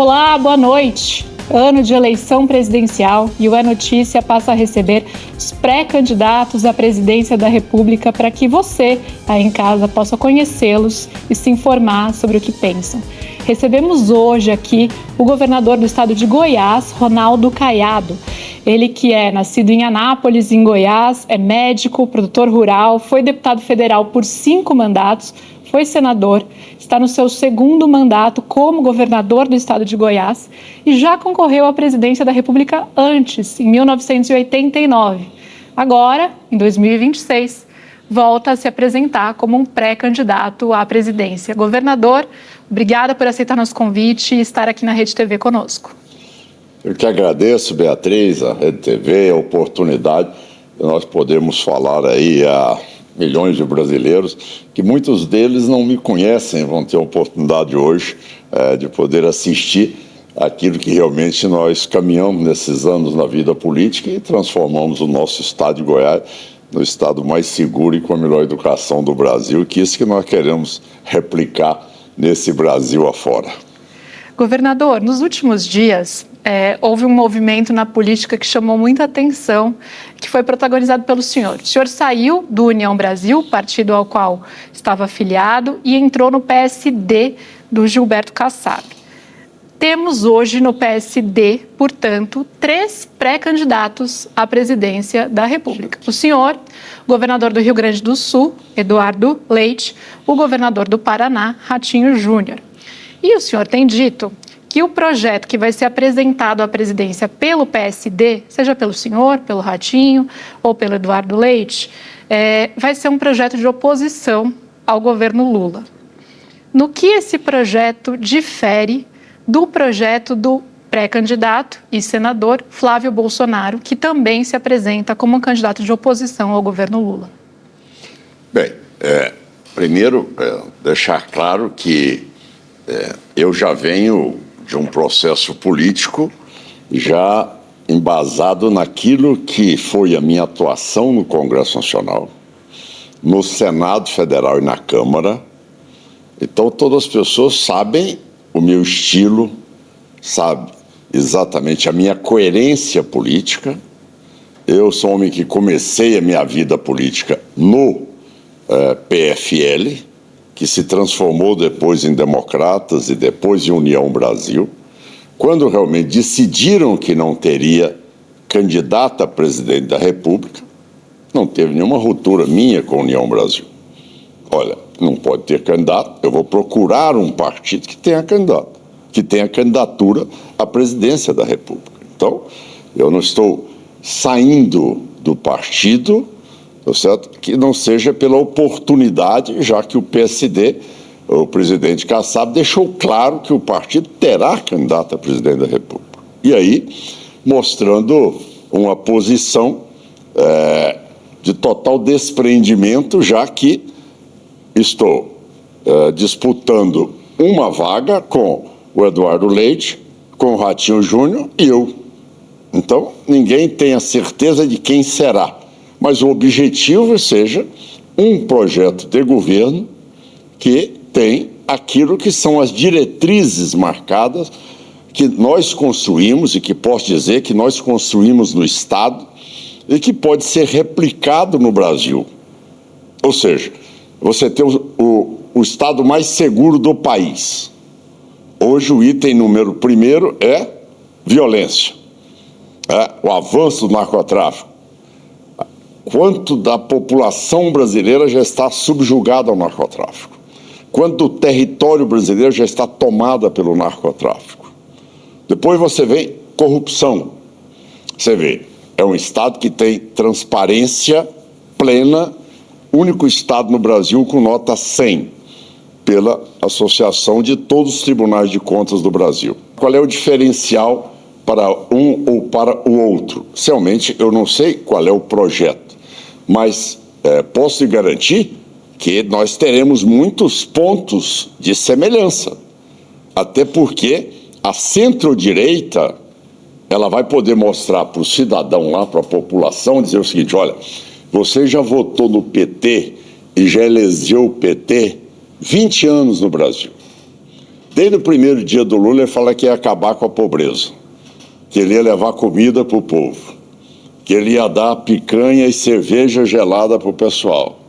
Olá, boa noite. Ano de eleição presidencial e o É Notícia passa a receber os pré-candidatos à presidência da República para que você, aí em casa, possa conhecê-los e se informar sobre o que pensam. Recebemos hoje aqui o governador do estado de Goiás, Ronaldo Caiado. Ele que é nascido em Anápolis, em Goiás, é médico, produtor rural, foi deputado federal por 5 mandatos, foi senador, está no seu 2º mandato como governador do estado de Goiás e já concorreu à presidência da República antes, em 1989. Agora, em 2026, volta a se apresentar como um pré-candidato à presidência. Governador, obrigada por aceitar nosso convite e estar aqui na Rede TV conosco. Eu que agradeço, Beatriz, a Rede TV, a oportunidade de nós podermos falar aí a milhões de brasileiros, que muitos deles não me conhecem, vão ter a oportunidade hoje de poder assistir aquilo que realmente nós caminhamos nesses anos na vida política e transformamos o nosso estado de Goiás no estado mais seguro e com a melhor educação do Brasil, que isso que nós queremos replicar nesse Brasil afora. Governador, nos últimos dias, houve um movimento na política que chamou muita atenção, que foi protagonizado pelo senhor. O senhor saiu do União Brasil, partido ao qual estava afiliado, e entrou no PSD do Gilberto Kassab. Temos hoje no PSD, portanto, 3 pré-candidatos à presidência da República. O senhor, governador do Rio Grande do Sul, Eduardo Leite, o governador do Paraná, Ratinho Júnior. E o senhor tem dito que o projeto que vai ser apresentado à presidência pelo PSD, seja pelo senhor, pelo Ratinho ou pelo Eduardo Leite, vai ser um projeto de oposição ao governo Lula. No que esse projeto difere do projeto do pré-candidato e senador Flávio Bolsonaro, que também se apresenta como um candidato de oposição ao governo Lula? Bem, primeiro, deixar claro que eu já venho de um processo político já embasado naquilo que foi a minha atuação no Congresso Nacional, no Senado Federal e na Câmara. Então, todas as pessoas sabem o meu estilo, sabem exatamente a minha coerência política. Eu sou um homem que comecei a minha vida política no PFL, que se transformou depois em Democratas e depois em União Brasil, quando realmente decidiram que não teria candidato a presidente da República, não teve nenhuma ruptura minha com a União Brasil. Olha, não pode ter candidato, eu vou procurar um partido que tenha candidato, que tenha candidatura à presidência da República. Então, eu não estou saindo do partido, certo? Que não seja pela oportunidade, já que o PSD, o presidente Kassab, deixou claro que o partido terá candidato a presidente da República. E aí, mostrando uma posição de total despreendimento, já que estou disputando uma vaga com o Eduardo Leite, com o Ratinho Júnior e eu. Então, ninguém tem a certeza de quem será. Mas o objetivo seja um projeto de governo que tem aquilo que são as diretrizes marcadas que nós construímos e que posso dizer que nós construímos no Estado e que pode ser replicado no Brasil. Ou seja, você tem o Estado mais seguro do país. Hoje o item número 1 é violência, o avanço do narcotráfico. Quanto da população brasileira já está subjugada ao narcotráfico? Quanto do território brasileiro já está tomada pelo narcotráfico? Depois você vê corrupção. Você vê, é um estado que tem transparência plena, único estado no Brasil com nota 100, pela Associação de todos os Tribunais de Contas do Brasil. Qual é o diferencial para um ou para o outro? Realmente, eu não sei qual é o projeto, mas posso lhe garantir que nós teremos muitos pontos de semelhança, até porque a centro-direita ela vai poder mostrar para o cidadão lá, para a população, dizer o seguinte: olha, você já votou no PT e já elegeu o PT 20 anos no Brasil. Desde o primeiro dia do Lula, ele fala que ia acabar com a pobreza, que ele ia levar comida para o povo, que ele ia dar picanha e cerveja gelada para o pessoal.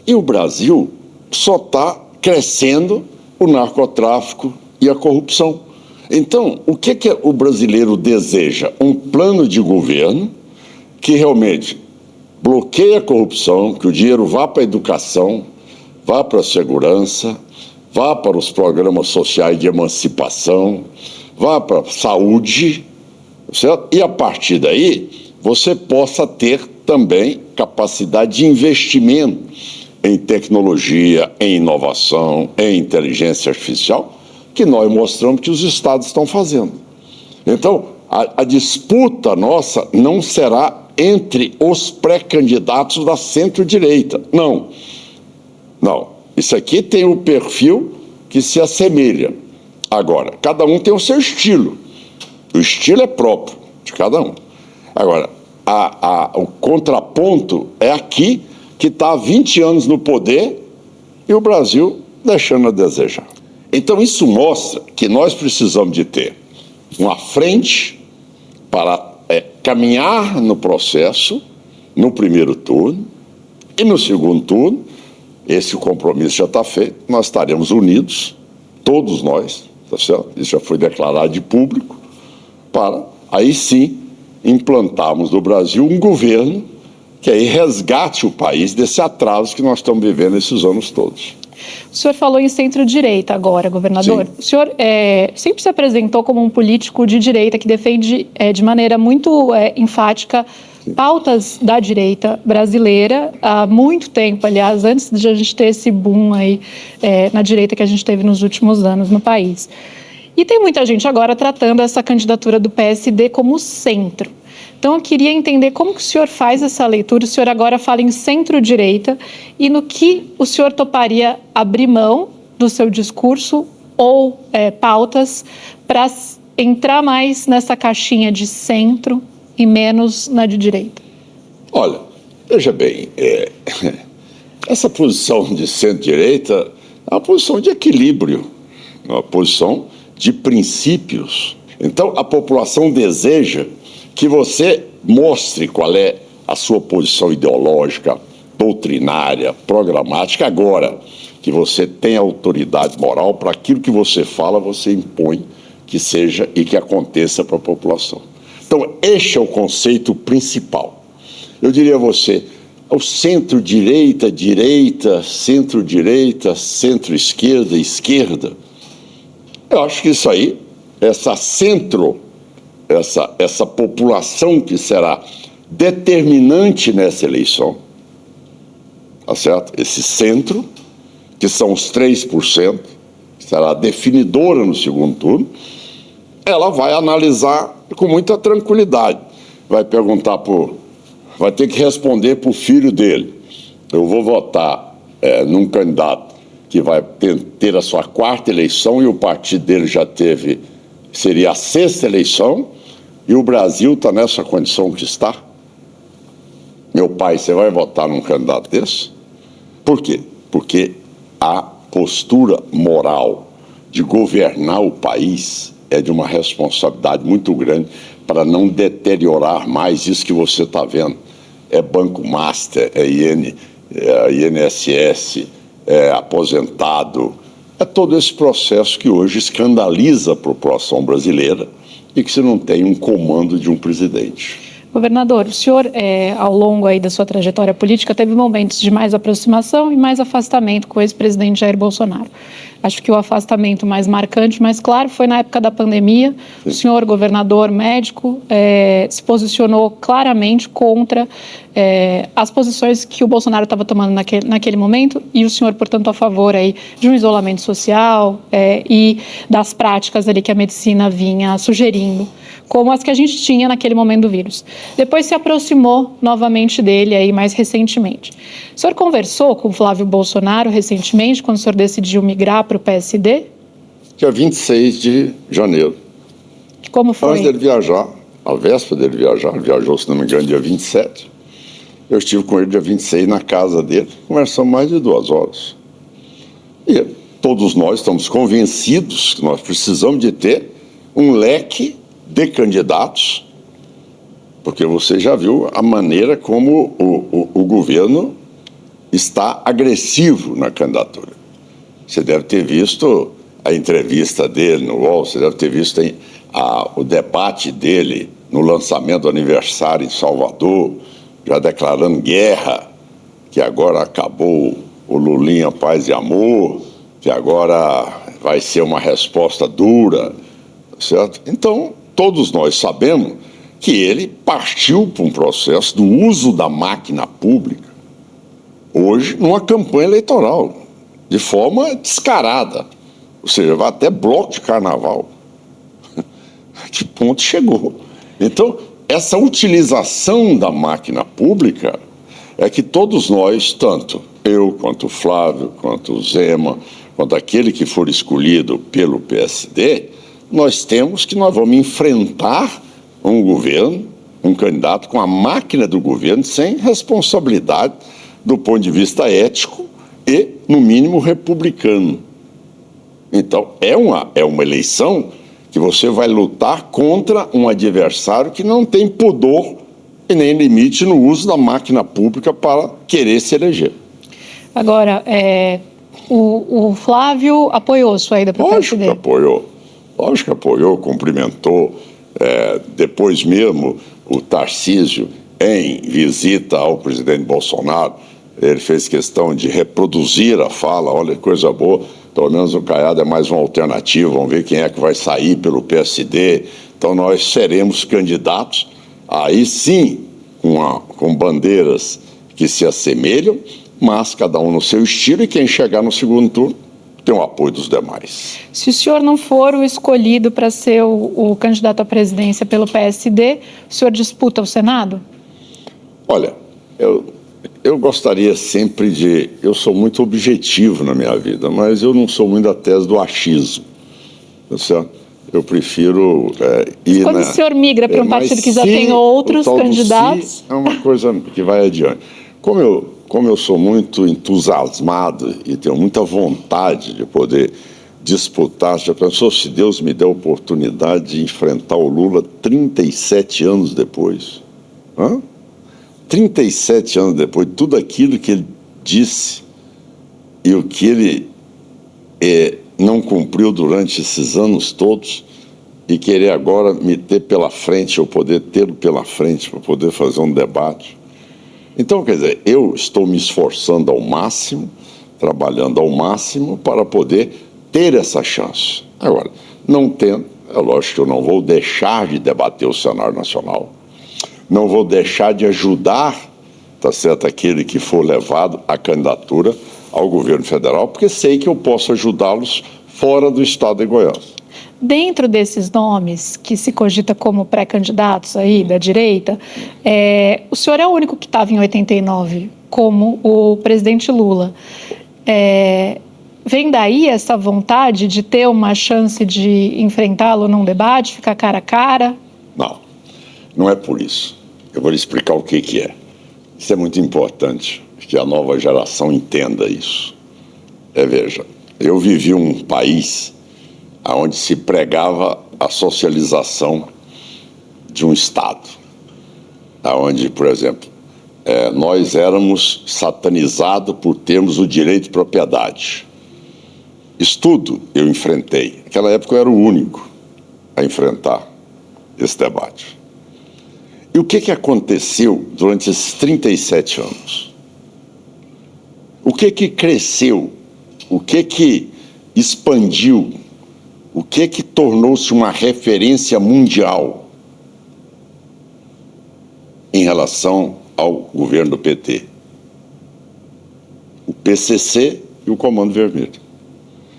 E o Brasil só está crescendo o narcotráfico e a corrupção. Então, o que o brasileiro deseja? Um plano de governo que realmente bloqueie a corrupção, que o dinheiro vá para a educação, vá para a segurança, vá para os programas sociais de emancipação, vá para a saúde, certo? E a partir daí você possa ter também capacidade de investimento em tecnologia, em inovação, em inteligência artificial, que nós mostramos que os estados estão fazendo. Então, a disputa nossa não será entre os pré-candidatos da centro-direita. Não. Não. Isso aqui tem um perfil que se assemelha. Agora, cada um tem o seu estilo. O estilo é próprio de cada um. Agora, o contraponto é aqui, que está há 20 anos no poder e o Brasil deixando a desejar. Então, isso mostra que nós precisamos de ter uma frente para caminhar no processo, no primeiro turno e no segundo turno. Esse compromisso já está feito, nós estaremos unidos, todos nós, tá certo? Isso já foi declarado de público, para aí sim implantarmos no Brasil um governo que aí resgate o país desse atraso que nós estamos vivendo esses anos todos. O senhor falou em centro-direita agora, governador. Sim. O senhor sempre se apresentou como um político de direita que defende de maneira muito enfática pautas da direita brasileira há muito tempo, aliás, antes de a gente ter esse boom aí na direita que a gente teve nos últimos anos no país. E tem muita gente agora tratando essa candidatura do PSD como centro. Então, eu queria entender como que o senhor faz essa leitura. O senhor agora fala em centro-direita e no que o senhor toparia abrir mão do seu discurso ou pautas para entrar mais nessa caixinha de centro e menos na de direita? Olha, veja bem, essa posição de centro-direita é uma posição de equilíbrio, uma posição de princípios. Então, a população deseja que você mostre qual é a sua posição ideológica, doutrinária, programática, agora que você tem autoridade moral para aquilo que você fala, você impõe que seja e que aconteça para a população. Então, este é o conceito principal. Eu diria a você, o centro-direita, direita, centro-direita, centro-esquerda, esquerda. Eu acho que isso aí, essa população que será determinante nessa eleição, tá certo? Esse centro, que são os 3%, que será definidora no segundo turno, ela vai analisar com muita tranquilidade. Vai vai ter que responder para o filho dele. Eu vou votar num candidato que vai ter a sua 4ª eleição e o partido dele já seria a 6ª eleição, e o Brasil está nessa condição que está. Meu pai, você vai votar num candidato desse? Por quê? Porque a postura moral de governar o país é de uma responsabilidade muito grande para não deteriorar mais isso que você está vendo. É Banco Master, é INSS, é aposentado, é todo esse processo que hoje escandaliza a população brasileira e que se não tem um comando de um presidente. Governador, o senhor, ao longo aí da sua trajetória política, teve momentos de mais aproximação e mais afastamento com o ex-presidente Jair Bolsonaro. Acho que o afastamento mais marcante, mais claro, foi na época da pandemia. Sim. O senhor, governador médico, se posicionou claramente contra as posições que o Bolsonaro estava tomando naquele momento, e o senhor, portanto, a favor aí de um isolamento social e das práticas ali que a medicina vinha sugerindo, como as que a gente tinha naquele momento do vírus. Depois se aproximou novamente dele aí mais recentemente. O senhor conversou com o Flávio Bolsonaro recentemente, quando o senhor decidiu migrar para o PSD? Dia 26 de janeiro. Como foi? Antes dele viajar, a véspera dele viajar, ele viajou, se não me engano, dia 27. Eu estive com ele dia 26 na casa dele, conversamos mais de 2 horas. E todos nós estamos convencidos que nós precisamos de ter um leque de candidatos, porque você já viu a maneira como o governo está agressivo na candidatura. Você deve ter visto a entrevista dele no UOL, você deve ter visto o debate dele no lançamento do aniversário em Salvador, já declarando guerra, que agora acabou o Lulinha Paz e Amor, que agora vai ser uma resposta dura, certo? Então, todos nós sabemos que ele partiu para um processo do uso da máquina pública, hoje, numa campanha eleitoral, de forma descarada. Ou seja, vai até bloco de carnaval. A que ponto chegou? Então, essa utilização da máquina pública é que todos nós, tanto eu, quanto o Flávio, quanto o Zema, quanto aquele que for escolhido pelo PSD, nós vamos enfrentar um governo, um candidato com a máquina do governo sem responsabilidade do ponto de vista ético e, no mínimo, republicano. Então, é uma eleição que você vai lutar contra um adversário que não tem pudor e nem limite no uso da máquina pública para querer se eleger. Agora, o Flávio apoiou sua ida para o PSD? Lógico que apoiou, cumprimentou. Depois mesmo, o Tarcísio, em visita ao presidente Bolsonaro, ele fez questão de reproduzir a fala, olha que coisa boa, pelo menos o Caiado é mais uma alternativa, vamos ver quem é que vai sair pelo PSD. Então nós seremos candidatos, aí sim, com bandeiras que se assemelham, mas cada um no seu estilo, e quem chegar no segundo turno tem o apoio dos demais. Se o senhor não for o escolhido para ser o candidato à presidência pelo PSD, o senhor disputa o Senado? Olha, eu gostaria sempre de... Eu sou muito objetivo na minha vida, mas eu não sou muito da tese do achismo. Tá certo? Eu prefiro ir... Quando o senhor migra para um partido que já tem outros candidatos... É uma coisa que vai adiante. Como eu sou muito entusiasmado e tenho muita vontade de poder disputar, já pensou se Deus me der a oportunidade de enfrentar o Lula 37 anos depois? 37 anos depois, tudo aquilo que ele disse e o que ele não cumpriu durante esses anos todos, e querer agora me ter pela frente, ou poder tê-lo pela frente para poder fazer um debate. Então, quer dizer, eu estou me esforçando ao máximo, trabalhando ao máximo para poder ter essa chance. Agora, não tendo, é lógico que eu não vou deixar de debater o cenário nacional, não vou deixar de ajudar, tá certo, aquele que for levado à candidatura ao governo federal, porque sei que eu posso ajudá-los fora do estado de Goiás. Dentro desses nomes que se cogita como pré-candidatos aí da direita, o senhor é o único que estava em 89, como o presidente Lula. Vem daí essa vontade de ter uma chance de enfrentá-lo num debate, ficar cara a cara? Não é por isso. Eu vou lhe explicar o que é. Isso é muito importante, que a nova geração entenda isso. Veja, eu vivi um país onde se pregava a socialização de um Estado, onde, por exemplo, nós éramos satanizados por termos o direito de propriedade. Isso tudo eu enfrentei. Naquela época eu era o único a enfrentar esse debate. E o que aconteceu durante esses 37 anos? O que cresceu? O que expandiu? O que tornou-se uma referência mundial em relação ao governo do PT? O PCC e o Comando Vermelho.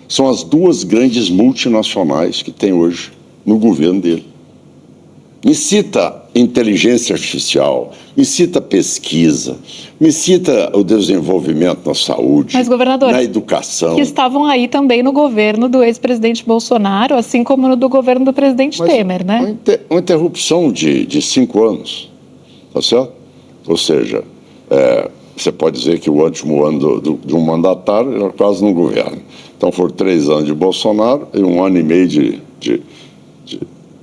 São as duas grandes multinacionais que tem hoje no governo dele. Me cita inteligência artificial, me cita pesquisa, me cita o desenvolvimento na saúde, mas, governador, na educação. Que estavam aí também no governo do ex-presidente Bolsonaro, assim como no do governo do presidente Temer, né? Uma interrupção de 5 anos, tá certo? Ou seja, você pode dizer que o último ano de um mandatário era quase no governo. Então foram 3 anos de Bolsonaro e 1 ano e meio de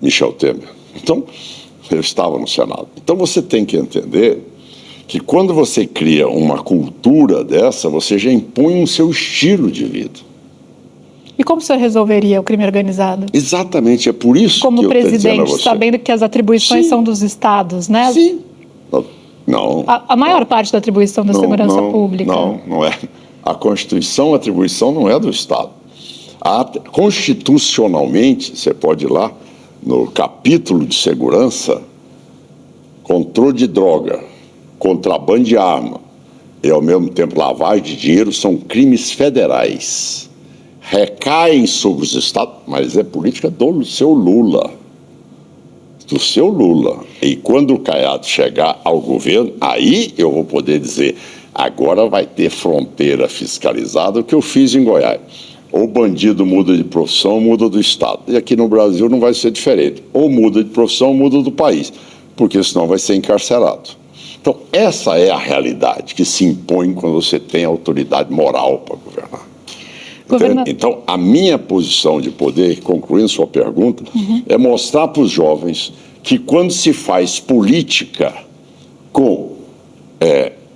Michel Temer. Então, eu estava no Senado. Então você tem que entender que quando você cria uma cultura dessa, você já impõe um seu estilo de vida. E como o senhor resolveria o crime organizado? Exatamente, é por isso como que eu estou dizendo a presidente, você. sabendo que as atribuições são dos estados, né? Sim. Não. A maior parte da atribuição da segurança pública. Não é. A Constituição, a atribuição não é do Estado. Constitucionalmente, você pode ir lá, no capítulo de segurança, controle de droga, contrabando de arma e, ao mesmo tempo, lavagem de dinheiro são crimes federais. Recaem sobre os estados, mas é política do seu Lula. Do seu Lula. E quando o Caiado chegar ao governo, aí eu vou poder dizer, agora vai ter fronteira fiscalizada, o que eu fiz em Goiás. Ou bandido muda de profissão, muda do estado. E aqui no Brasil não vai ser diferente. Ou muda de profissão, muda do país, porque senão vai ser encarcerado. Então, essa é a realidade que se impõe quando você tem autoridade moral para governar. Então, a minha posição de poder, concluindo sua pergunta, é mostrar para os jovens que quando se faz política com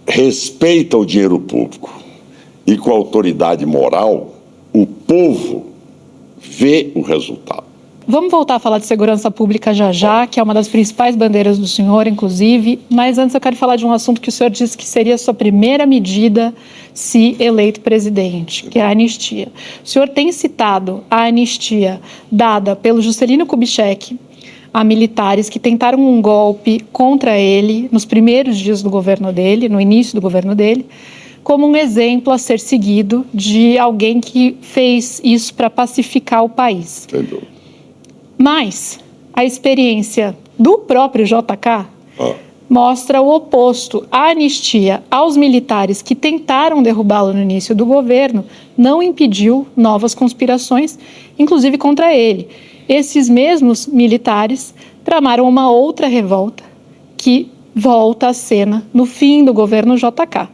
respeito ao dinheiro público e com autoridade moral, o povo vê o resultado. Vamos voltar a falar de segurança pública já, que é uma das principais bandeiras do senhor, inclusive. Mas antes eu quero falar de um assunto que o senhor disse que seria a sua primeira medida se eleito presidente, que é a anistia. O senhor tem citado a anistia dada pelo Juscelino Kubitschek a militares que tentaram um golpe contra ele nos primeiros dias do governo dele, no início do governo dele, como um exemplo a ser seguido de alguém que fez isso para pacificar o país. Entendeu? Mas a experiência do próprio JK mostra o oposto. A anistia aos militares que tentaram derrubá-lo no início do governo não impediu novas conspirações, inclusive contra ele. Esses mesmos militares tramaram uma outra revolta que volta à cena no fim do governo JK.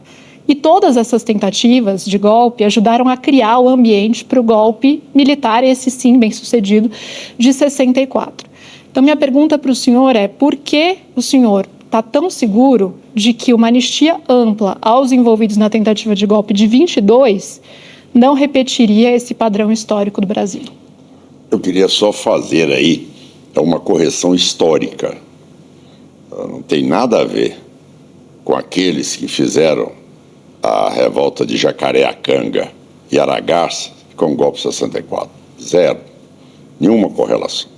E todas essas tentativas de golpe ajudaram a criar o ambiente para o golpe militar, esse sim bem-sucedido, de 64. Então, minha pergunta para o senhor é: por que o senhor está tão seguro de que uma anistia ampla aos envolvidos na tentativa de golpe de 22 não repetiria esse padrão histórico do Brasil? Eu queria só fazer aí uma correção histórica. Não tem nada a ver com aqueles que fizeram a revolta de Jacareacanga e Aragarça com o golpe 64. Zero. Nenhuma correlação.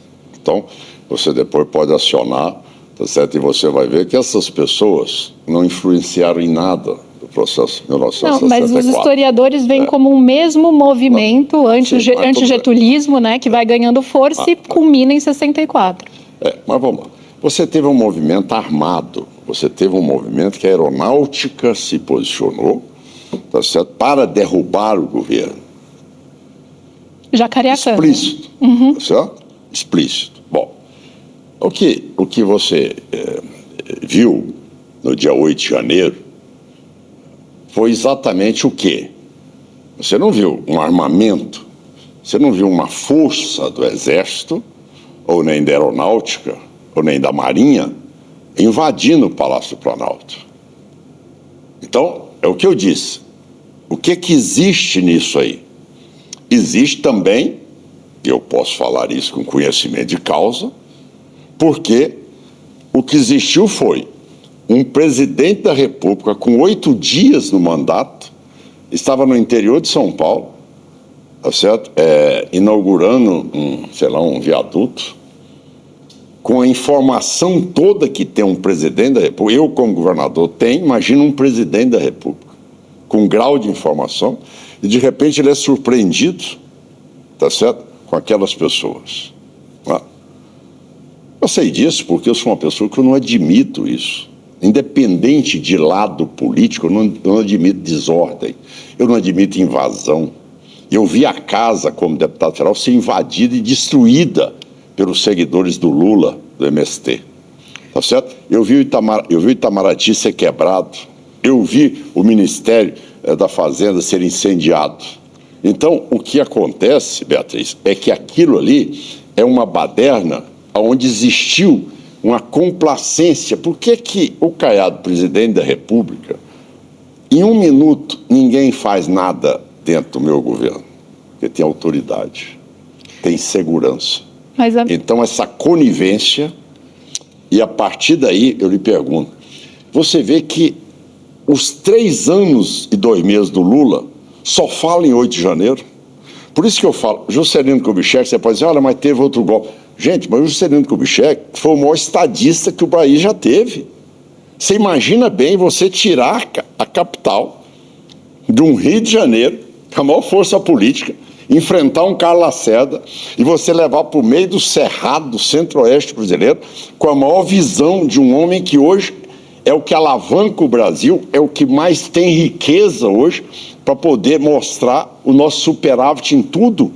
Então, você depois pode acionar, tá certo? E você vai ver que essas pessoas não influenciaram em nada do processo de 1964. Não, mas os historiadores veem como um mesmo movimento antigetulismo, né, que vai ganhando força e culmina em 64. Mas vamos lá. Você teve um movimento armado, você teve um movimento que a aeronáutica se posicionou, tá certo, para derrubar o governo. Jacareacanga. Explícito, tá certo? Explícito. Bom, o que você viu no dia 8 de janeiro foi exatamente o quê? Você não viu um armamento, você não viu uma força do Exército, ou nem da Aeronáutica, ou nem da Marinha, invadindo o Palácio do Planalto. Então, é o que eu disse. O que existe nisso aí? Existe também, e eu posso falar isso com conhecimento de causa, porque o que existiu foi um presidente da República com 8 dias no mandato, estava no interior de São Paulo, tá certo? Inaugurando um viaduto, com a informação toda que tem um presidente da República. Eu, como governador, tenho, imagina um presidente da República, com grau de informação, e de repente ele é surpreendido, tá certo? Com aquelas pessoas. Eu sei disso porque eu sou uma pessoa que eu não admito isso. Independente de lado político, eu não admito desordem, eu não admito invasão. Eu vi a casa, como deputado federal, ser invadida e destruída pelos seguidores do Lula, do MST. Tá certo? Eu vi o Itamaraty ser quebrado. Eu vi o Ministério da Fazenda ser incendiado. Então, o que acontece, Beatriz, é que aquilo ali é uma baderna onde existiu uma complacência. Por que que o Caiado, presidente da República, em 1 minuto ninguém faz nada dentro do meu governo? Porque tem autoridade, tem segurança. Então, essa conivência, e a partir daí eu lhe pergunto, você vê que os 3 anos e 2 meses do Lula só falam em 8 de janeiro. Por isso que eu falo, Juscelino Kubitschek, você pode dizer, olha, mas teve outro golpe. Gente, mas o Juscelino Kubitschek foi o maior estadista que o país já teve. Você imagina bem você tirar a capital de um Rio de Janeiro, com a maior força política, enfrentar um Carlos Lacerda e você levar para o meio do cerrado do centro-oeste brasileiro com a maior visão de um homem que hoje é o que alavanca o Brasil, é o que mais tem riqueza hoje para poder mostrar o nosso superávit em tudo.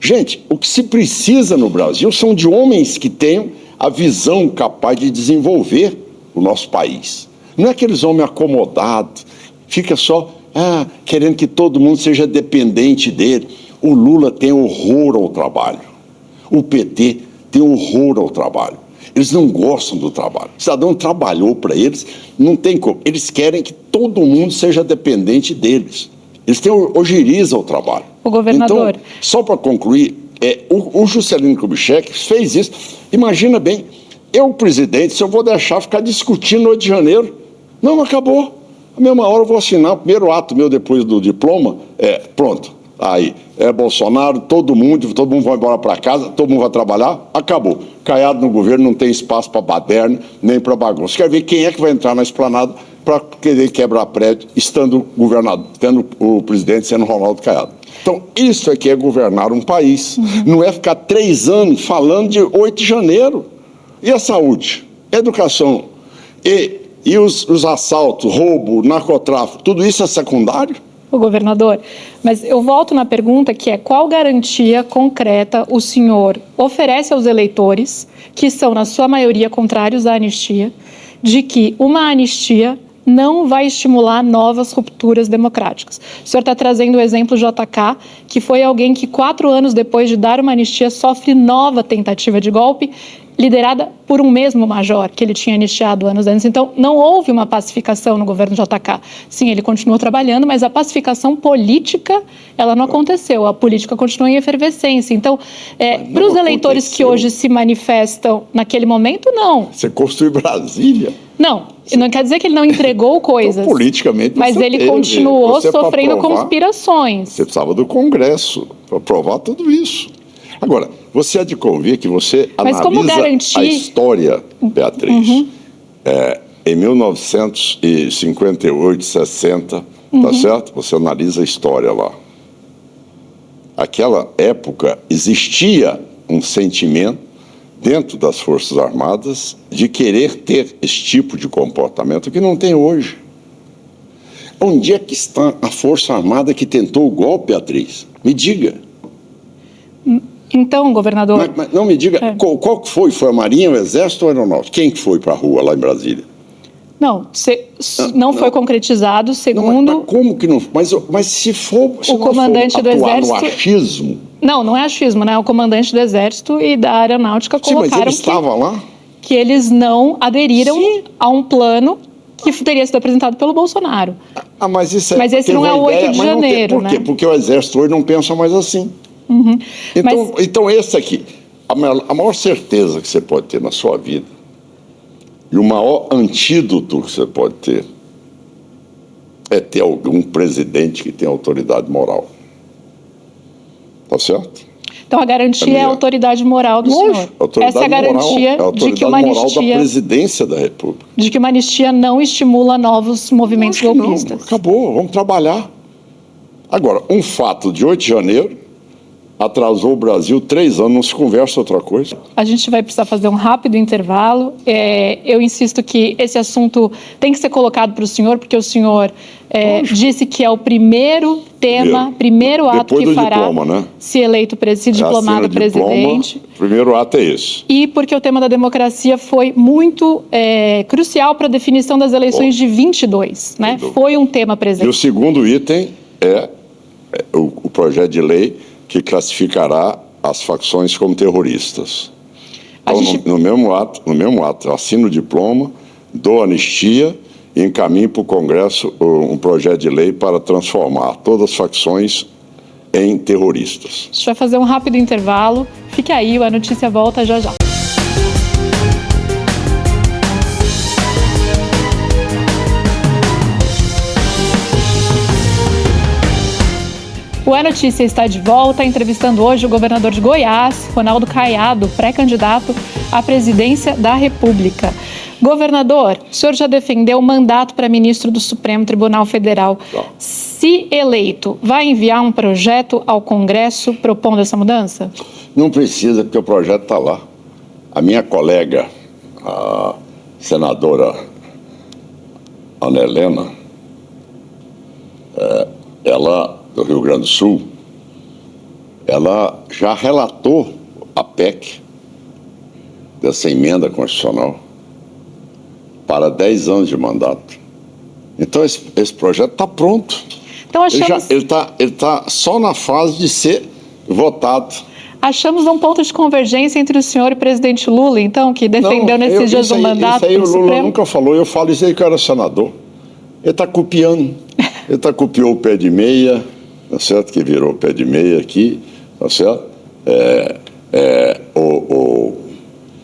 Gente, o que se precisa no Brasil são de homens que tenham a visão capaz de desenvolver o nosso país. Não é aqueles homens acomodados, fica só querendo que todo mundo seja dependente dele. O Lula tem horror ao trabalho. O PT tem horror ao trabalho. Eles não gostam do trabalho. O cidadão trabalhou para eles, não tem como. Eles querem que todo mundo seja dependente deles. Eles têm ojeriza ao trabalho. O governador... Então, só para concluir, o Juscelino Kubitschek fez isso. Imagina bem, eu, presidente, se eu vou deixar ficar discutindo no 8 de janeiro, não, acabou. A mesma hora eu vou assinar o primeiro ato meu depois do diploma, pronto. Aí, Bolsonaro, todo mundo vai embora para casa, todo mundo vai trabalhar, acabou. Caiado no governo não tem espaço para baderna, nem para bagunça. Quer ver quem é que vai entrar na esplanada para querer quebrar prédio, estando governador, tendo o presidente sendo Ronaldo Caiado. Então, isso é que é governar um país. Não é ficar 3 anos falando de 8 de janeiro. E a saúde, a educação, e os assaltos, roubo, narcotráfico, tudo isso é secundário? O governador, mas eu volto na pergunta que é qual garantia concreta o senhor oferece aos eleitores, que são na sua maioria contrários à anistia, de que uma anistia não vai estimular novas rupturas democráticas. O senhor está trazendo o exemplo JK, que foi alguém que 4 anos depois de dar uma anistia sofre nova tentativa de golpe, liderada por um mesmo major que ele tinha anistiado anos antes. Então, não houve uma pacificação no governo JK. Sim, ele continuou trabalhando, mas a pacificação política, ela não aconteceu. A política continua em efervescência. Então, para os eleitores que hoje se manifestam naquele momento, não. Você construiu Brasília. Não quer dizer que ele não entregou coisas. Então, politicamente, mas ele continuou sofrendo conspirações. Você precisava do Congresso para aprovar tudo isso. Agora, você há de convir que você analisa a história, Beatriz, em 1958, 60, tá certo? Você analisa a história lá. Aquela época existia um sentimento dentro das Forças Armadas de querer ter esse tipo de comportamento que não tem hoje. Onde é que está a Força Armada que tentou o golpe, Beatriz? Me diga. Então, governador... Mas não me diga, qual que foi? Foi a Marinha, o Exército ou a Aeronáutica? Quem que foi para a rua lá em Brasília? Não foi concretizado, segundo... Mas como que não? Mas se for... O comandante do Exército... no achismo... Não é achismo, né? O comandante do Exército e da Aeronáutica colocaram mas ele estava lá? Que eles não aderiram a um plano que teria sido apresentado pelo Bolsonaro. Mas isso mas esse não é o 8 de janeiro, Por quê? Porque o Exército hoje não pensa mais assim. Então, esse aqui, a maior certeza que você pode ter na sua vida e o maior antídoto que você pode ter é ter algum presidente que tenha autoridade moral. Tá certo? Então, a garantia é a autoridade moral do senhor. Essa é a garantia de que uma anistia... moral da presidência da República. De que uma anistia não estimula novos movimentos golpistas. Não. Acabou, vamos trabalhar. Agora, um fato de 8 de janeiro atrasou o Brasil 3 anos, não se conversa outra coisa. A gente vai precisar fazer um rápido intervalo. Eu insisto que esse assunto tem que ser colocado para o senhor, porque o senhor disse que é o primeiro ato que fará diploma, né? Se eleito diplomado presidente. O primeiro ato é esse. E porque o tema da democracia foi muito crucial para a definição das eleições de 22, né? Foi um tema presente. E o segundo item é o projeto de lei que classificará as facções como terroristas. Então, no mesmo ato, assino o diploma, dou anistia e encaminho para o Congresso um projeto de lei para transformar todas as facções em terroristas. A gente vai fazer um rápido intervalo. Fique aí, a notícia volta já já. O É Notícia está de volta, entrevistando hoje o governador de Goiás, Ronaldo Caiado, pré-candidato à presidência da República. Governador, o senhor já defendeu o mandato para ministro do Supremo Tribunal Federal. Se eleito, vai enviar um projeto ao Congresso propondo essa mudança? Não precisa, porque o projeto está lá. A minha colega, a senadora Ana Helena, ela, do Rio Grande do Sul, ela já relatou a PEC dessa emenda constitucional para 10 anos de mandato. Então, esse projeto está pronto. Então, achamos... Ele tá só na fase de ser votado. Achamos um ponto de convergência entre o senhor e o presidente Lula, então, que defendeu nesses dias o mandato do Supremo. Isso aí o Lula nunca falou. Eu falo isso aí que eu era senador. Ele está copiando. Ele copiou o pé de meia, tá certo? Que virou o pé de meia aqui, tá certo?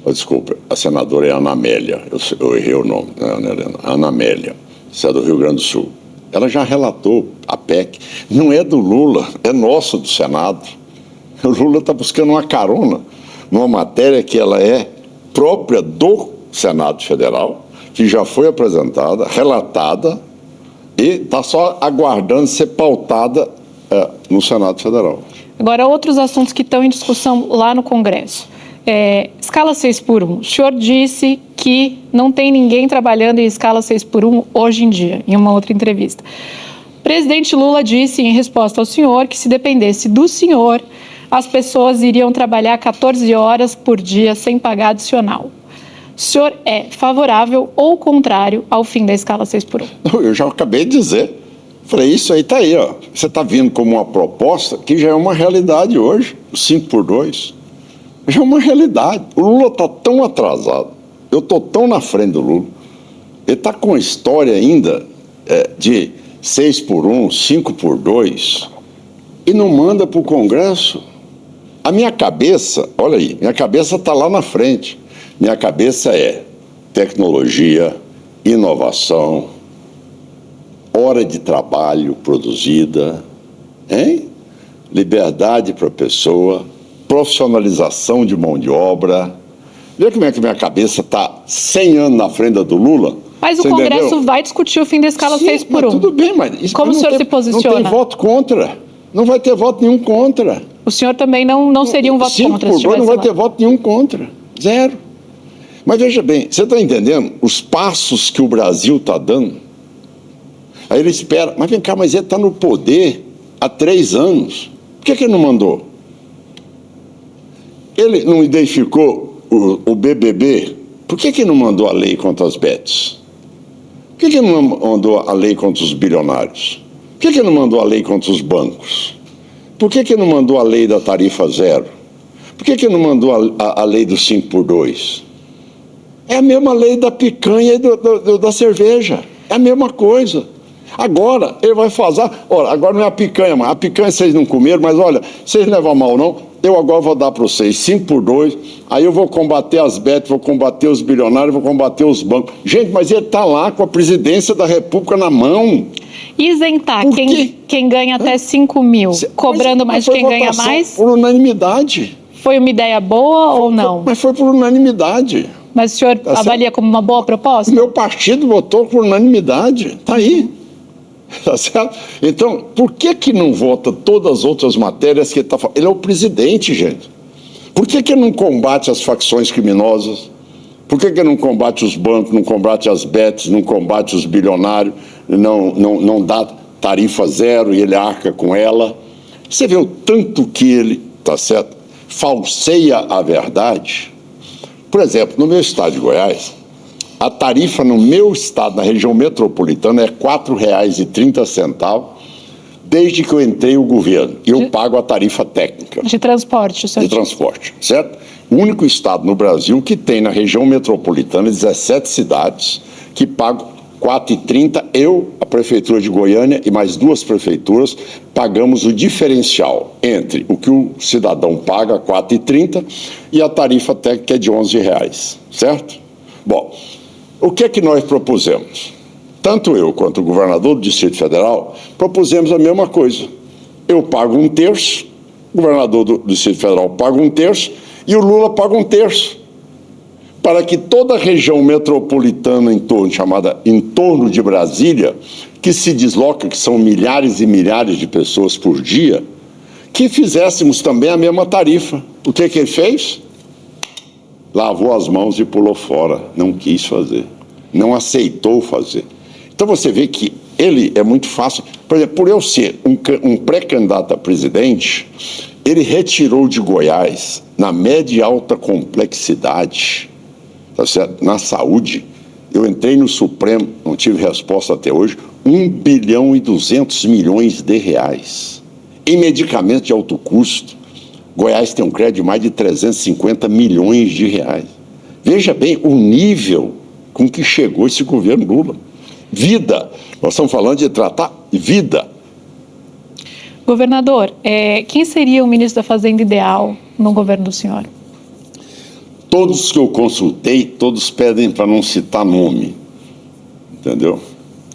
Desculpa, a senadora é Ana Amélia, eu errei o nome, né, Ana Helena? Ana Amélia, isso é do Rio Grande do Sul. Ela já relatou a PEC, não é do Lula, é nossa, do Senado. O Lula está buscando uma carona numa matéria que ela é própria do Senado Federal, que já foi apresentada, relatada, e está só aguardando ser pautada no Senado Federal. Agora, outros assuntos que estão em discussão lá no Congresso. Escala 6x1. O senhor disse que não tem ninguém trabalhando em escala 6x1 hoje em dia, em uma outra entrevista. O presidente Lula disse, em resposta ao senhor, que se dependesse do senhor, as pessoas iriam trabalhar 14 horas por dia sem pagar adicional. O senhor é favorável ou contrário ao fim da escala 6x1? Eu já acabei de dizer. Falei, isso aí está aí, ó. Você está vindo como uma proposta que já é uma realidade hoje, o 5x2. Já é uma realidade. O Lula está tão atrasado, eu estou tão na frente do Lula, ele está com a história ainda de 6x1, 5x2, e não manda para o Congresso. A minha cabeça, olha aí, minha cabeça está lá na frente. Minha cabeça é tecnologia, inovação, hora de trabalho produzida, hein? Liberdade para a pessoa, profissionalização de mão de obra. Vê como é que minha cabeça está 100 anos na frente do Lula? Mas o Congresso vai discutir o fim da escala 6x1. Tudo bem, mas... Como o senhor se posiciona? Não tem voto contra. Não vai ter voto nenhum contra. O senhor também não seria um voto contra? 5x2 não vai ter voto nenhum contra. Zero. Mas veja bem, você está entendendo os passos que o Brasil está dando? Aí ele espera, mas vem cá, mas ele está no poder há 3 anos. Por que ele não mandou? Ele não identificou o BBB? Por que ele não mandou a lei contra as bets? Por que ele não mandou a lei contra os bilionários? Por que ele não mandou a lei contra os bancos? Por que ele não mandou a lei da tarifa zero? Por que ele não mandou a lei do 5x2? É a mesma lei da picanha e da cerveja. É a mesma coisa. Agora, ele vai fazer... Olha, agora não é a picanha, mas a picanha vocês não comeram, mas olha, vocês levam mal não, eu agora vou dar para vocês 5x2, aí eu vou combater as bets, vou combater os bilionários, vou combater os bancos. Gente, mas ele está lá com a presidência da República na mão. Isentar quem ganha até 5 mil, cobrando mais de quem ganha mais? Por unanimidade. Foi uma ideia boa ou não? Mas foi por unanimidade. Mas o senhor avalia como uma boa proposta? Meu partido votou por unanimidade. Está aí. Tá certo? Então, por que não vota todas as outras matérias que ele está falando? Ele é o presidente, gente. Por que ele não combate as facções criminosas? Por que ele não combate os bancos, não combate as bets, não combate os bilionários, não dá tarifa zero e ele arca com ela? Você vê o tanto que ele, tá certo, falseia a verdade? Por exemplo, no meu estado de Goiás, a tarifa no meu estado, na região metropolitana, é R$ 4,30 desde que eu entrei no governo. E eu pago a tarifa técnica. De transporte, senhor. De transporte, certo? O único estado no Brasil que tem na região metropolitana 17 cidades que pagam R$ 4,30. Eu, a Prefeitura de Goiânia e mais 2 prefeituras pagamos o diferencial entre o que o cidadão paga, R$ 4,30, e a tarifa técnica é de R$ 11,00, certo? Bom, o que é que nós propusemos? Tanto eu quanto o governador do Distrito Federal propusemos a mesma coisa. Eu pago 1/3, o governador do Distrito Federal paga 1/3 e o Lula paga 1/3. Para que toda a região metropolitana chamada em torno de Brasília, que se desloca, que são milhares e milhares de pessoas por dia, que fizéssemos também a mesma tarifa. O que ele fez? Lavou as mãos e pulou fora. Não quis fazer. Não aceitou fazer. Então você vê que ele é muito fácil. Por exemplo, por eu ser um pré-candidato a presidente, ele retirou de Goiás, na média e alta complexidade, tá certo? Na saúde, eu entrei no Supremo, não tive resposta até hoje, R$ 1,2 bilhão. Em medicamentos de alto custo, Goiás tem um crédito de mais de 350 milhões de reais. Veja bem o nível com que chegou esse governo Lula. Vida. Nós estamos falando de tratar vida. Governador, quem seria o ministro da Fazenda ideal no governo do senhor? Todos que eu consultei, todos pedem para não citar nome. Entendeu?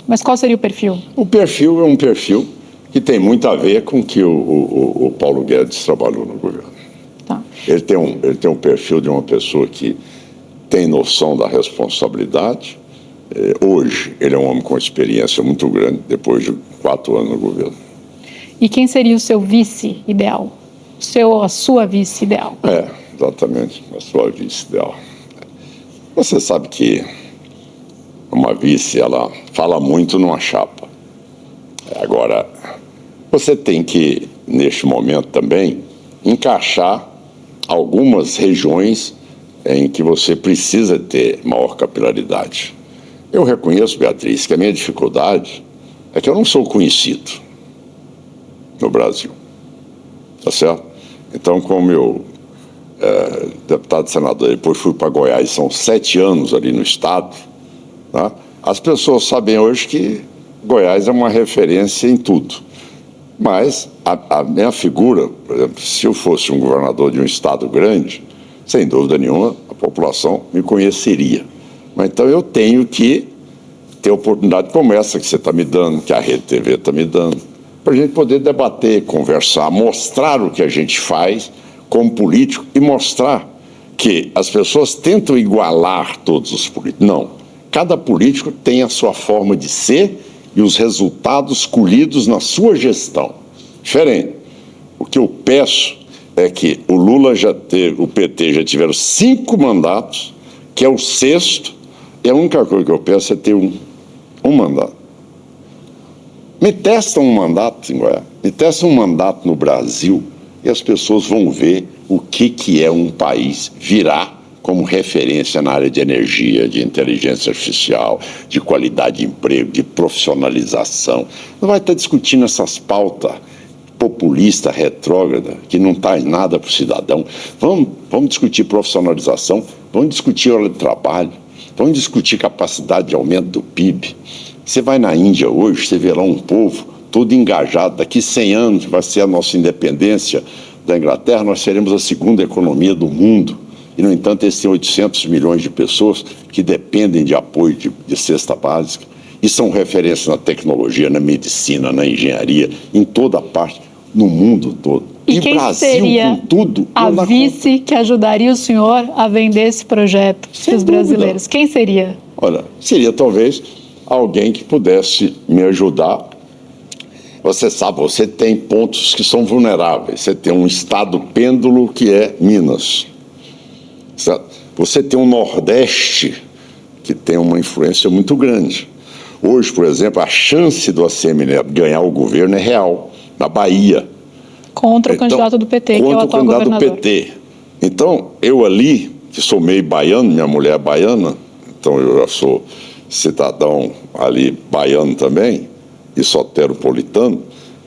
Mas qual seria o perfil? O perfil é um perfil que tem muito a ver com o que o Paulo Guedes trabalhou no governo. Tá. Ele tem um perfil de uma pessoa que tem noção da responsabilidade. Hoje, ele é um homem com experiência muito grande, depois de 4 anos no governo. E quem seria o seu vice ideal? A sua vice ideal? Exatamente, a sua vice ideal. Você sabe que uma vice, ela fala muito numa chapa. Agora, você tem que, neste momento também, encaixar algumas regiões em que você precisa ter maior capilaridade. Eu reconheço, Beatriz, que a minha dificuldade é que eu não sou conhecido no Brasil, tá certo? Então, como eu, deputado e senador, depois fui para Goiás, são 7 anos ali no estado, tá? As pessoas sabem hoje que Goiás é uma referência em tudo. Mas a minha figura, por exemplo, se eu fosse um governador de um estado grande, sem dúvida nenhuma, a população me conheceria. Mas então eu tenho que ter oportunidade como essa que você está me dando, que a Rede TV está me dando, para a gente poder debater, conversar, mostrar o que a gente faz como político e mostrar que as pessoas tentam igualar todos os políticos. Não. Cada político tem a sua forma de ser e os resultados colhidos na sua gestão. Diferente. O que eu peço é que o Lula o PT já tiveram 5 mandatos, que é o 6º, e a única coisa que eu peço é ter um mandato. Me testa um mandato em Goiás, me testa um mandato no Brasil, e as pessoas vão ver o que é um país virar como referência na área de energia, de inteligência artificial, de qualidade de emprego, de profissionalização. Não vai estar discutindo essas pautas populista, retrógrada, que não traz nada para o cidadão. Vamos discutir profissionalização, vamos discutir hora de trabalho, vamos discutir capacidade de aumento do PIB. Você vai na Índia hoje, você vê lá um povo todo engajado. Daqui 100 anos vai ser a nossa independência da Inglaterra, nós seremos a 2ª economia do mundo. E, no entanto, eles têm 800 milhões de pessoas que dependem de apoio de cesta básica. E são referências na tecnologia, na medicina, na engenharia, em toda parte, no mundo todo. E quem Brasil, seria com tudo, a vice que ajudaria o senhor a vender esse projeto para os brasileiros? Quem seria? Olha, seria talvez alguém que pudesse me ajudar. Você sabe, você tem pontos que são vulneráveis. Você tem um estado pêndulo que é Minas. Você tem um Nordeste que tem uma influência muito grande. Hoje, por exemplo, a chance do ACM Neto ganhar o governo é real, na Bahia. Contra o candidato do PT, que é o atual governador. Contra o candidato do PT. Então, eu ali, que sou meio baiano, minha mulher é baiana, então eu já sou cidadão ali baiano também, e soteropolitano,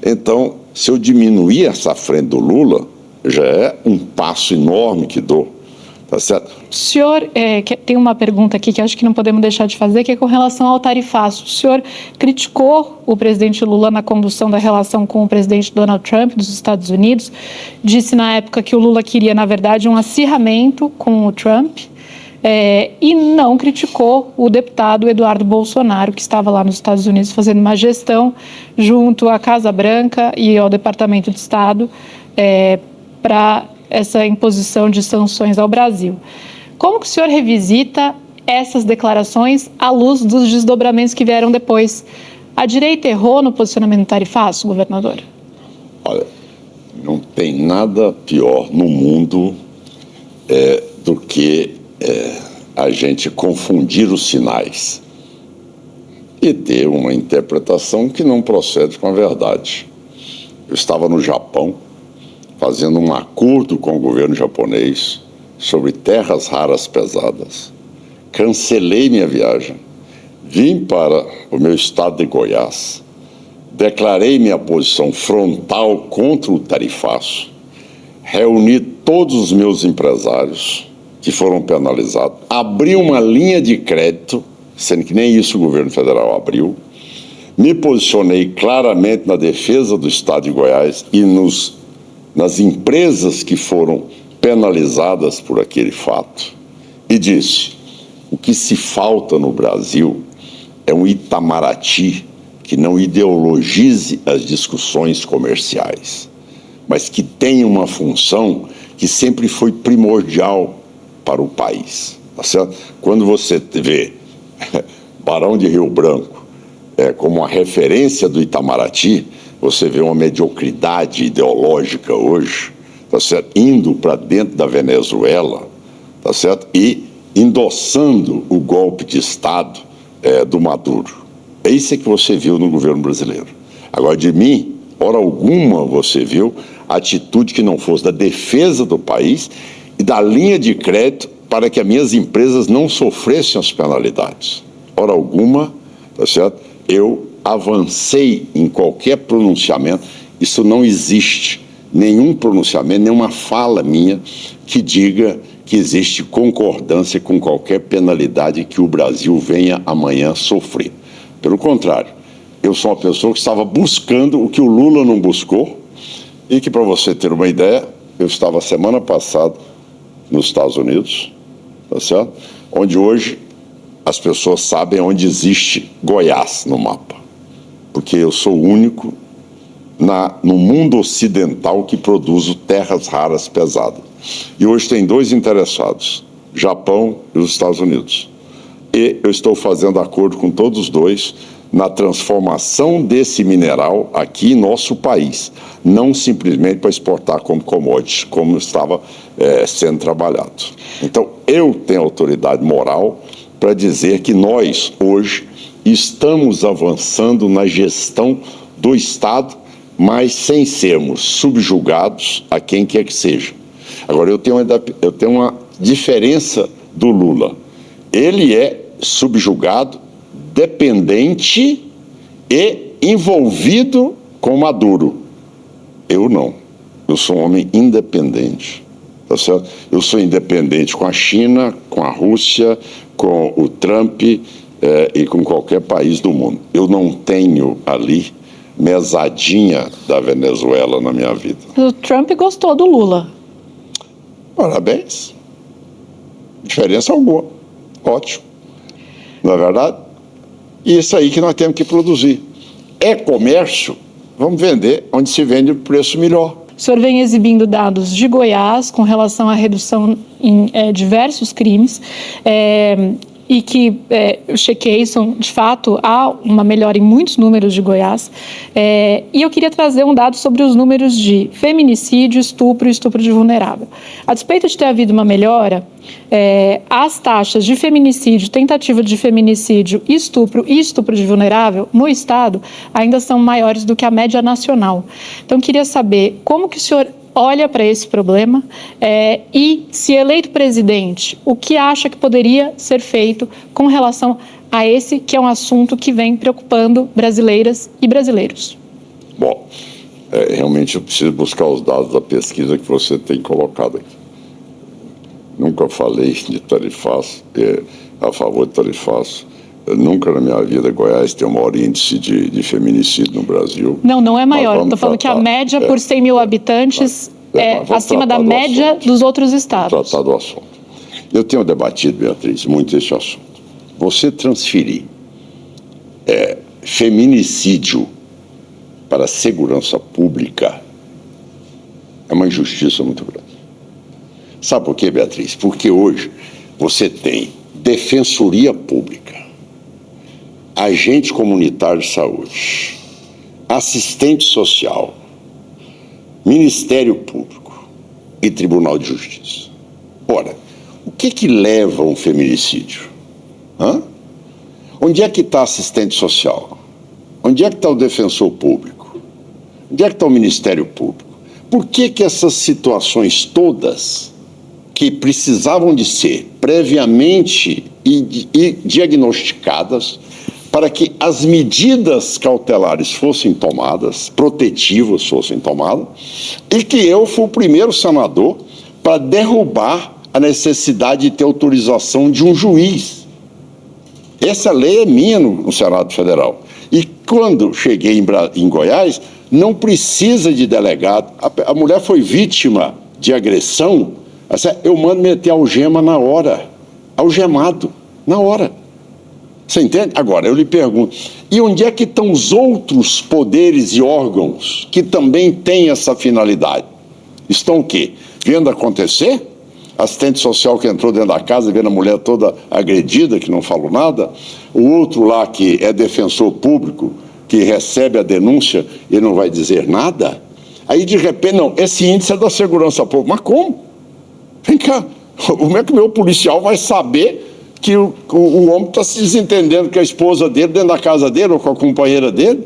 Então, se eu diminuir essa frente do Lula, já é um passo enorme que dou, tá certo? O senhor, tem uma pergunta aqui que acho que não podemos deixar de fazer, que é com relação ao tarifaço. O senhor criticou o presidente Lula na condução da relação com o presidente Donald Trump dos Estados Unidos, disse na época que o Lula queria, na verdade, um acirramento com o Trump, e não criticou o deputado Eduardo Bolsonaro, que estava lá nos Estados Unidos fazendo uma gestão junto à Casa Branca e ao Departamento de Estado para essa imposição de sanções ao Brasil. Como que o senhor revisita essas declarações à luz dos desdobramentos que vieram depois? A direita errou no posicionamento tarifaço, governador? Olha, não tem nada pior no mundo do que a gente confundir os sinais e ter uma interpretação que não procede com a verdade. Eu estava no Japão fazendo um acordo com o governo japonês sobre terras raras pesadas. Cancelei minha viagem, vim para o meu estado de Goiás, declarei minha posição frontal contra o tarifaço, reuni todos os meus empresários que foram penalizados, abri uma linha de crédito, sendo que nem isso o governo federal abriu, me posicionei claramente na defesa do estado de Goiás e nas empresas que foram penalizadas por aquele fato, e disse: o que se falta no Brasil é um Itamaraty que não ideologize as discussões comerciais, mas que tenha uma função que sempre foi primordial para o país, tá certo? Quando você vê Barão de Rio Branco como uma referência do Itamaraty, você vê uma mediocridade ideológica hoje, tá certo? Indo para dentro da Venezuela, tá certo? E endossando o golpe de Estado do Maduro. É isso que você viu no governo brasileiro. Agora, de mim, hora alguma você viu atitude que não fosse da defesa do país e da linha de crédito para que as minhas empresas não sofressem as penalidades. Hora alguma, tá certo? Eu avancei em qualquer pronunciamento. Isso não existe nenhum pronunciamento, nenhuma fala minha que diga que existe concordância com qualquer penalidade que o Brasil venha amanhã sofrer. Pelo contrário, eu sou uma pessoa que estava buscando o que o Lula não buscou e que, para você ter uma ideia, eu estava semana passada nos Estados Unidos, tá certo? Onde hoje as pessoas sabem onde existe Goiás no mapa, porque eu sou o único no mundo ocidental que produz terras raras pesadas. E hoje tem dois interessados, Japão e os Estados Unidos. E eu estou fazendo acordo com todos os dois na transformação desse mineral aqui em nosso país, não simplesmente para exportar como commodity, como estava sendo trabalhado. Então, eu tenho autoridade moral para dizer que nós, hoje, estamos avançando na gestão do Estado, mas sem sermos subjugados a quem quer que seja. Agora, eu tenho uma diferença do Lula. Ele é subjugado, dependente e envolvido com Maduro. Eu não. Eu sou um homem independente. Tá certo? Eu sou independente com a China, com a Rússia, com o Trump e com qualquer país do mundo. Eu não tenho ali mesadinha da Venezuela na minha vida. O Trump gostou do Lula. Parabéns. Diferença alguma. Ótimo. Não é verdade? E isso aí que nós temos que produzir. É comércio, vamos vender onde se vende o preço melhor. O senhor vem exibindo dados de Goiás com relação à redução em diversos crimes e que eu chequei, de fato, há uma melhora em muitos números de Goiás. E eu queria trazer um dado sobre os números de feminicídio, estupro e estupro de vulnerável. A despeito de ter havido uma melhora, as taxas de feminicídio, tentativa de feminicídio e estupro de vulnerável no Estado ainda são maiores do que a média nacional. Então, queria saber como que o senhor olha para esse problema e, se eleito presidente, o que acha que poderia ser feito com relação a esse que é um assunto que vem preocupando brasileiras e brasileiros. Bom, realmente eu preciso buscar os dados da pesquisa que você tem colocado aqui. Nunca falei de tarifaço, a favor de tarifaço. Nunca na minha vida Goiás tem o maior índice de feminicídio no Brasil. Não é maior. Estou falando que a média por 100 mil habitantes é acima da média dos outros estados. Vamos tratar do assunto. Eu tenho debatido, Beatriz, muito esse assunto. Você transferir feminicídio para a segurança pública é uma injustiça muito grande. Sabe por quê, Beatriz? Porque hoje você tem defensoria pública, agente comunitário de saúde, assistente social, Ministério Público e Tribunal de Justiça. Ora, o que leva a um feminicídio? Onde é que está assistente social? Onde é que está o defensor público? Onde é que está o Ministério Público? Por que essas situações todas que precisavam de ser previamente e diagnosticadas para que as medidas cautelares fossem tomadas, protetivas fossem tomadas, e que eu fui o primeiro senador para derrubar a necessidade de ter autorização de um juiz. Essa lei é minha no Senado Federal. E quando cheguei em Goiás, não precisa de delegado. A mulher foi vítima de agressão, eu mando meter algema na hora. Algemado, na hora. Você entende? Agora, eu lhe pergunto, e onde é que estão os outros poderes e órgãos que também têm essa finalidade? Estão o quê? Vendo acontecer? Assistente social que entrou dentro da casa, vendo a mulher toda agredida, que não falou nada. O outro lá que é defensor público, que recebe a denúncia e não vai dizer nada. Aí, de repente, não, esse índice é da segurança pública. Mas como? Vem cá, como é que o meu policial vai saber que o homem está se desentendendo com a esposa dele dentro da casa dele ou com a companheira dele?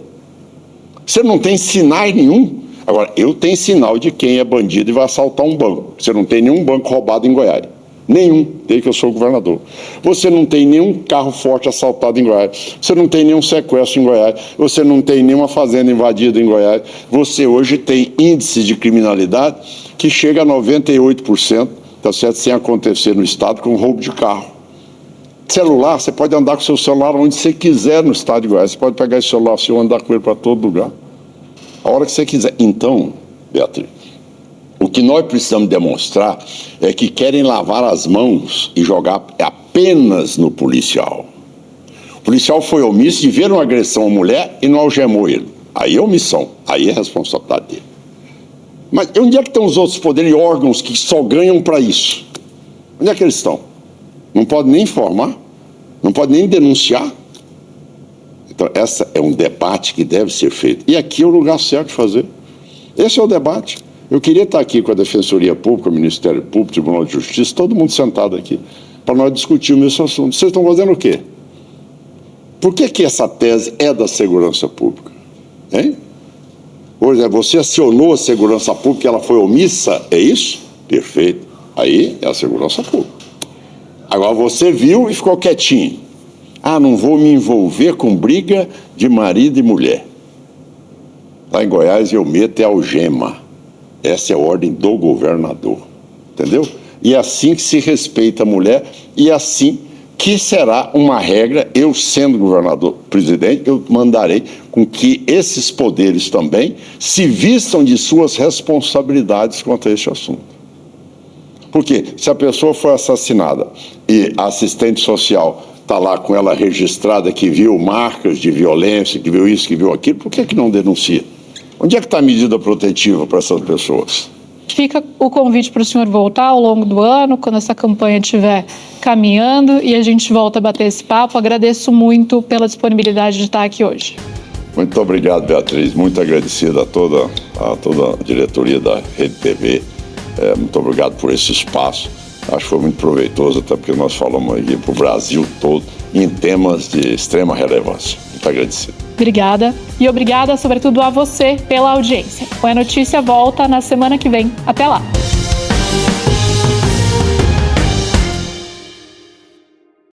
Você não tem sinais nenhum. Agora, eu tenho sinal de quem é bandido e vai assaltar um banco. Você não tem nenhum banco roubado em Goiás. Nenhum, desde que eu sou governador. Você não tem nenhum carro forte assaltado em Goiás. Você não tem nenhum sequestro em Goiás. Você não tem nenhuma fazenda invadida em Goiás. Você hoje tem índice de criminalidade que chega a 98%, tá certo? Sem acontecer no estado, com roubo de carro. Celular, você pode andar com seu celular onde você quiser no estado de Goiás. Você pode pegar esse celular seu e andar com ele para todo lugar. A hora que você quiser. Então, Beatriz, o que nós precisamos demonstrar é que querem lavar as mãos e jogar apenas no policial. O policial foi omisso de ver uma agressão à mulher e não algemou ele. Aí é omissão, aí é responsabilidade dele. Mas onde é que estão os outros poderes e órgãos que só ganham para isso? Onde é que eles estão? Não pode nem informar, não pode nem denunciar. Então, esse é um debate que deve ser feito. E aqui é o lugar certo de fazer. Esse é o debate. Eu queria estar aqui com a Defensoria Pública, o Ministério Público, o Tribunal de Justiça, todo mundo sentado aqui, para nós discutirmos esse assunto. Vocês estão fazendo o quê? Por que essa tese é da segurança pública? Hein? Por exemplo, você acionou a segurança pública e ela foi omissa, é isso? Perfeito. Aí é a segurança pública. Agora você viu e ficou quietinho. Não vou me envolver com briga de marido e mulher. Lá em Goiás eu meto algema. Essa é a ordem do governador. Entendeu? E é assim que se respeita a mulher e é assim que será uma regra. Eu, sendo governador presidente, eu mandarei com que esses poderes também se vistam de suas responsabilidades quanto a este assunto. Porque se a pessoa foi assassinada e a assistente social está lá com ela registrada, que viu marcas de violência, que viu isso, que viu aquilo, por que não denuncia? Onde é que está a medida protetiva para essas pessoas? Fica o convite para o senhor voltar ao longo do ano, quando essa campanha estiver caminhando, e a gente volta a bater esse papo. Agradeço muito pela disponibilidade de estar aqui hoje. Muito obrigado, Beatriz. Muito agradecido a toda a diretoria da Rede TV. Muito obrigado por esse espaço. Acho que foi muito proveitoso, até porque nós falamos aqui para o Brasil todo em temas de extrema relevância. Muito agradecido. Obrigada. E obrigada, sobretudo, a você pela audiência. O É Notícia volta na semana que vem. Até lá.